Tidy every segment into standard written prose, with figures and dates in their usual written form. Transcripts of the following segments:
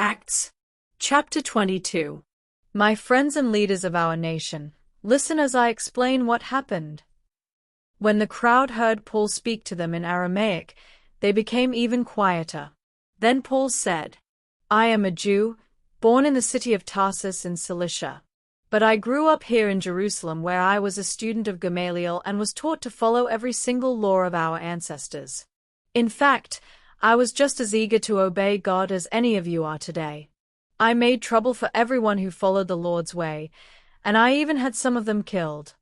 Acts. Chapter 22. My friends and leaders of our nation, listen as I explain what happened. When the crowd heard Paul speak to them in Aramaic, they became even quieter. Then Paul said, I am a Jew, born in the city of Tarsus in Cilicia. But I grew up here in Jerusalem, where I was a student of Gamaliel and was taught to follow every single law of our ancestors. In fact, I was just as eager to obey God as any of you are today. I made trouble for everyone who followed the Lord's way, and I even had some of them killed.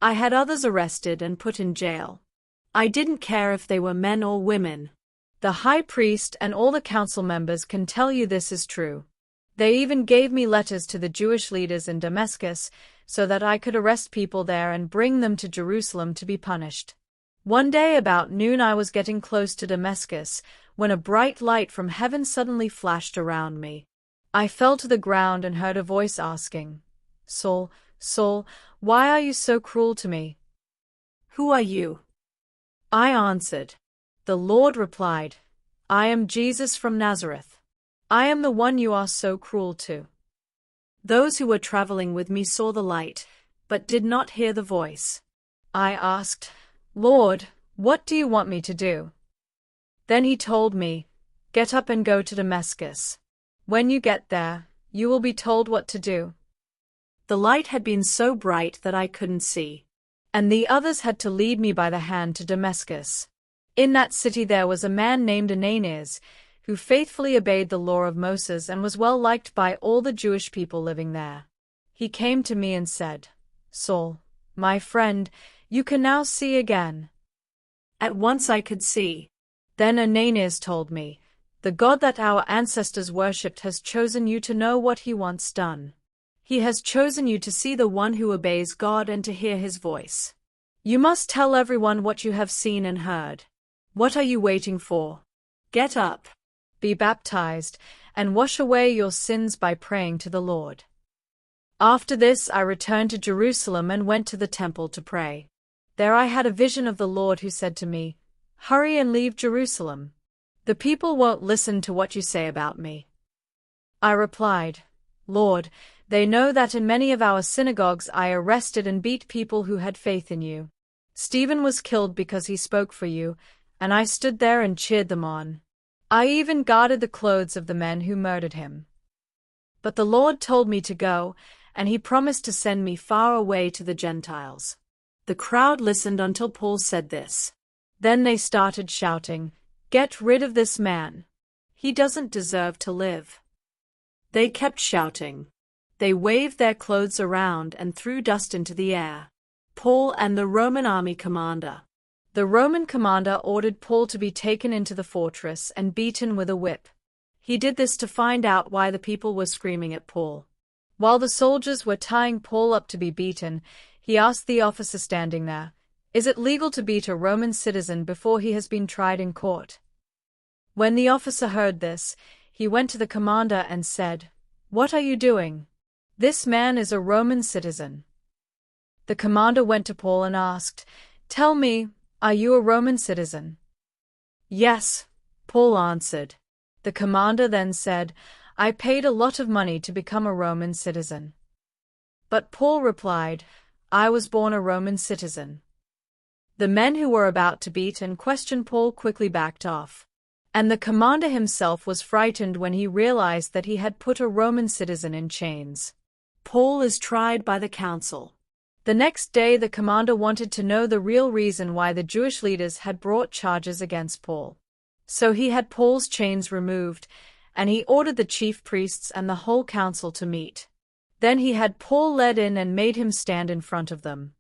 I had others arrested and put in jail. I didn't care if they were men or women. The high priest and all the council members can tell you this is true. They even gave me letters to the Jewish leaders in Damascus so that I could arrest people there and bring them to Jerusalem to be punished. One day about noon I was getting close to Damascus when a bright light from heaven suddenly flashed around me. I fell to the ground and heard a voice asking, Saul, Saul, why are you so cruel to me? Who are you? I answered. The Lord replied, I am Jesus from Nazareth. I am the one you are so cruel to. Those who were traveling with me saw the light, but did not hear the voice. I asked, Lord, what do you want me to do? Then he told me, Get up and go to Damascus. When you get there, you will be told what to do. The light had been so bright that I couldn't see, and the others had to lead me by the hand to Damascus. In that city there was a man named Ananias, who faithfully obeyed the law of Moses and was well liked by all the Jewish people living there. He came to me and said, Saul, my friend, you can now see again. At once I could see. Then Ananias told me, The God that our ancestors worshipped has chosen you to know what he wants done. He has chosen you to see the one who obeys God and to hear his voice. You must tell everyone what you have seen and heard. What are you waiting for? Get up, be baptized, and wash away your sins by praying to the Lord. After this I returned to Jerusalem and went to the temple to pray. There I had a vision of the Lord who said to me, Hurry and leave Jerusalem. The people won't listen to what you say about me. I replied, Lord, they know that in many of our synagogues I arrested and beat people who had faith in you. Stephen was killed because he spoke for you, and I stood there and cheered them on. I even guarded the clothes of the men who murdered him. But the Lord told me to go, and he promised to send me far away to the Gentiles. The crowd listened until Paul said this. Then they started shouting, Get rid of this man. He doesn't deserve to live. They kept shouting. They waved their clothes around and threw dust into the air. Paul and the Roman army commander. The Roman commander ordered Paul to be taken into the fortress and beaten with a whip. He did this to find out why the people were screaming at Paul. While the soldiers were tying Paul up to be beaten, he asked the officer standing there, Is it legal to beat a Roman citizen before he has been tried in court? When the officer heard this, he went to the commander and said, What are you doing? This man is a Roman citizen. The commander went to Paul and asked, Tell me, are you a Roman citizen? Yes, Paul answered. The commander then said, I paid a lot of money to become a Roman citizen. But Paul replied, I was born a Roman citizen. The men who were about to beat and question Paul quickly backed off. And the commander himself was frightened when he realized that he had put a Roman citizen in chains. Paul is tried by the council. The next day the commander wanted to know the real reason why the Jewish leaders had brought charges against Paul. So he had Paul's chains removed, and he ordered the chief priests and the whole council to meet. Then he had Paul led in and made him stand in front of them.